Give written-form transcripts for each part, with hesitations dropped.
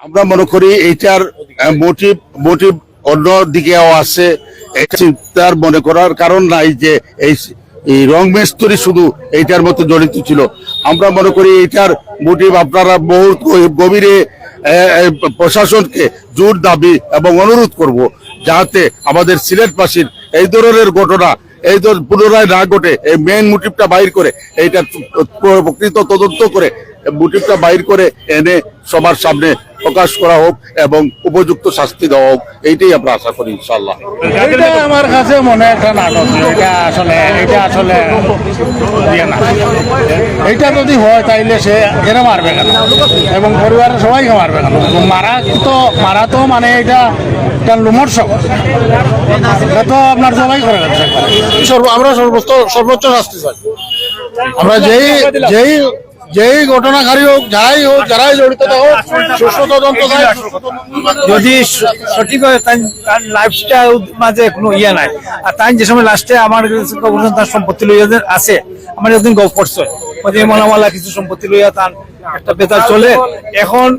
আমরা মনে করি এইটার মোটিভ মোটিভ অন্য দিকেও আছে। চিন্তার মনে করার কারণ নাই যে এই রং মিস্ত্রি শুধু এইটার মতো জড়িত ছিল। আমরা মনে করি এইটার মোটিভ আপনারা বহু গভীরে প্রশাসনকে জোর দাবি এবং অনুরোধ করব, যাতে আমাদের সিলেটবাসীর এই ধরনের ঘটনা পুনরায় না ঘটে। এই মেইন মোটিভটা বাইর করে এইটা প্রকৃত তদন্ত করে মোটিভটা বাইর করে এনে সবার সামনে প্রকাশ করা হোক এবং উপযুক্ত শাস্তি দেওয়া হোক, এইটাই আমরা আশা করি ইনশাআল্লাহ। এটা আমার কাছে মনে একটা নাটক। এটা আসলে এইটা যদি হয় তাইলে সে এরা মারবে কেন এবং পরিবারের সবাইকে মারবে কেন? মারা তো মানে এটা লোমর্ষক, এটা তো আপনার সবাই করে গেছে। আমরা সর্বোচ্চ শাস্তি চাই। আমরা যেই ঘটনাকারী হোক, যারাই জড়িত হোক, সুষ্ঠু তদন্ত চাই। যদি সঠিক হয় তার লাইফটা মাঝে কোনো নাই। আর তাই যে সময় লাস্টে আমার তার সম্পত্তি লইয়া আছে, আমার একদিন গল্প করছে মনামালা কিছু সম্পত্তি লইয়া তার একটা বেতার চলে। এখন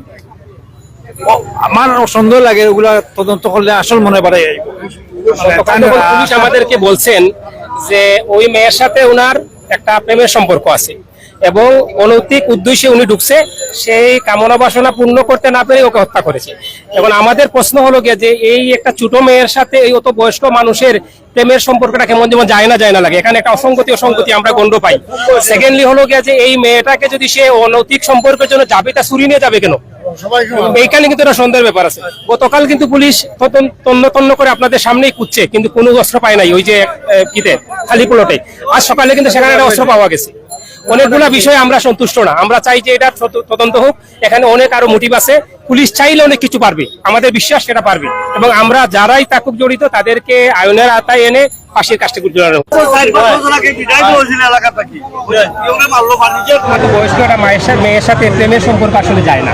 আমার সন্দেহ লাগে ওগুলা তদন্ত করলে আসল মনে পারে। পুলিশ আমাদেরকে বলছেন যে ওই মেয়ের সাথে ওনার একটা প্রেমের সম্পর্ক আছে এবং অনৈতিক উদ্দেশ্যে উনি ঢুকছে, সেই কামনা বাসনা পূর্ণ করতে না পেরে ওকে হত্যা করেছে। এখন আমাদের প্রশ্ন হলো গিয়ে যে এই একটা ছোট মেয়ের সাথে এই অত বয়স্ক মানুষের প্রেমের সম্পর্কটা কেমন যেমন যায় না লাগে, এখানে একটা অসঙ্গতি আমরা গণ্ড পাই। সেকেন্ডলি হলো গিয়ে যে এই মেয়েটাকে যদি সে অনৈতিক সম্পর্কের জন্য যাবে, তা চুরি নিয়ে যাবে কেন? এইখানে কিন্তু একটা সন্দেহের ব্যাপার আছে। গতকাল কিন্তু পুলিশ তন্ন করে আপনাদের সামনেই খুঁজছে, কিন্তু কোনো অস্ত্র পায় নাই ওই যে খালি প্লটে। আজ সকালে কিন্তু সেখানে একটা অস্ত্র পাওয়া গেছে। অনেকগুলা বিষয়ে আমরা সন্তুষ্ট না। আমরা চাই যে এটা তদন্ত হোক। এখানে অনেক আরো মোটিভ আছে। পুলিশ চাইলে অনেক কিছু পারবে, আমাদের বিশ্বাস সেটা পারবে, এবং আমরা যারাই তাকুক জড়িত তাদেরকে আইনের আওতায় এনে ফাঁসির কাজটি ঝুলানো হোক। বয়স্ক একটা মেয়ের সাথে প্রেমের সম্পর্ক আসলে যায় না।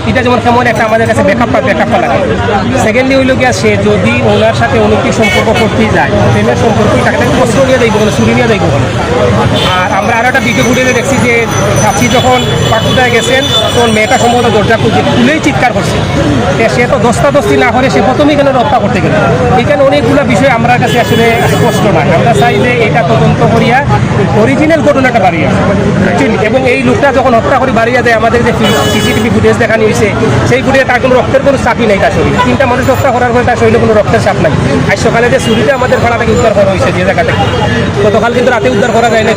এটা যেমন কেমন একটা আমাদের কাছে ব্যাকআপ লাগে। সেকেন্ডলি হইল গিয়া সে যদি ওনার সাথে অনৈতিক সম্পর্ক করতেই যায়, প্রেমের সম্পর্ক তাকে অস্ত্র নিয়ে দেখবো না, চুরি নিয়ে দেখবো না। আর আমরা আরো একটা ভিডিও ফুটেজে দেখছি যে চাচি যখন পাকুটায় গেছেন তখন মেয়েটা সম্ভবত দরজা খুলেই চিৎকার করছে। সে তো দস্তাদস্তি না করে সে প্রথমেই কেন হত্যা করতে গেল। এখানে অনেকগুলো বিষয় আমরা কাছে আসলে স্পষ্ট নয়। আমরা চাই যে এটা তদন্ত করিয়া অরিজিনাল ঘটনাটা বাড়িয়ে এবং এই লোকটা যখন হত্যা করে বাড়িয়ে দেয়, আমাদের যে সিসিটিভি ফুটেজ দেখানো হয়েছে সেই ফুটেজে তার কোনো রক্তের কোনো চাপই নেই তার শরীরে। 3টা মানুষ হত্যা করার পরে তার শরীরে কোনো রক্তের চাপ নাই। আজ সকালে যে চুরিটা আমাদের ভাড়া থেকে উদ্ধার করা হয়েছে যে জায়গা থেকে, গতকাল কিন্তু রাতে উদ্ধার করা যায় না,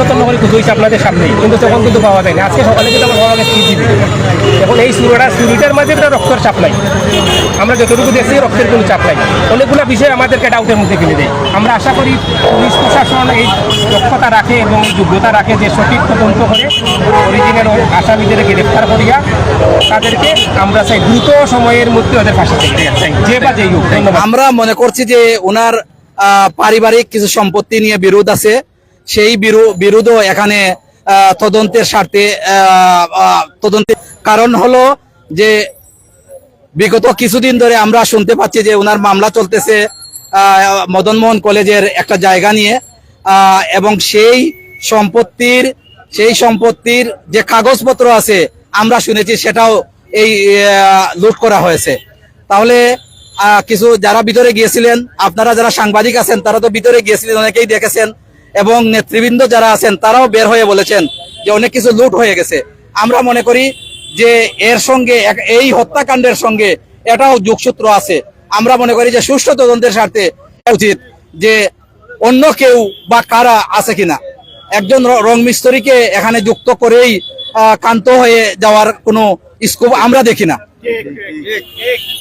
তন্ন করে খুঁজে হয়েছে আপনাদের সামনেই, কিন্তু তখন কিন্তু পাওয়া যায় না। আজকে সকালে কিন্তু আমার পাওয়া গেছে দিবে। এখন এই চুরিটার মাঝে একটা রক্তের চাপ নাই, আমরা যতটুকু দেখছি রক্তের কোনো চাপ নাই। অনেকগুলো বিষয় আমাদেরকে ডাউটের মধ্যে ফেলে দেয়। আমরা আশা করি পুলিশ প্রশাসন এই দক্ষতা রাখে এবং যোগ্যতা রাখে যে সঠিক তদন্ত করে অরিজিনাল আসামিদের গ্রেফতার করিয়া তাদেরকে আমরা চাই দ্রুত সময়ের মধ্যে ওদের ফাঁসি দিতে চাই, যে বা যেই হোক। আমরা মনে করছি যে ওনার পারিবারিক কিছু সম্পত্তি নিয়ে বিরোধ আছে, সেই বিরোধও এখানে তদন্তের স্বার্থে তদন্তের কারণ হলো যে বিগত কিছুদিন ধরে আমরা শুনতে পাচ্ছি যে ওনার মামলা চলতেছে মদন মোহন কলেজের একটা জায়গা নিয়ে, এবং সেই সম্পত্তির যে কাগজপত্র আছে আমরা শুনেছি সেটাও এই লুট করা হয়েছে। তাহলে কিছু যারা ভিতরে গিয়েছিলেন, আপনারা যারা সাংবাদিক আছেন তারা তো ভিতরে গিয়েছিলেন, অনেকেই দেখেছেন, এবং নেতৃবৃন্দ যারা আছেন তারাও বের হয়ে বলেছেন যে অনেক কিছু লুট হয়ে গেছে। আমরা মনে করি যে এর সঙ্গে এই হত্যাকাণ্ডের সঙ্গে এটাও যোগসূত্র আছে। আমরা মনে করি যে সুষ্ঠু তদন্তের স্বার্থে উচিত যে অন্য কেউ বা কারা আছে কিনা। একজন রং মিস্ত্রিকে এখানে যুক্ত করেই ক্ষান্ত হয়ে যাওয়ার কোনো স্কোপ আমরা দেখি না।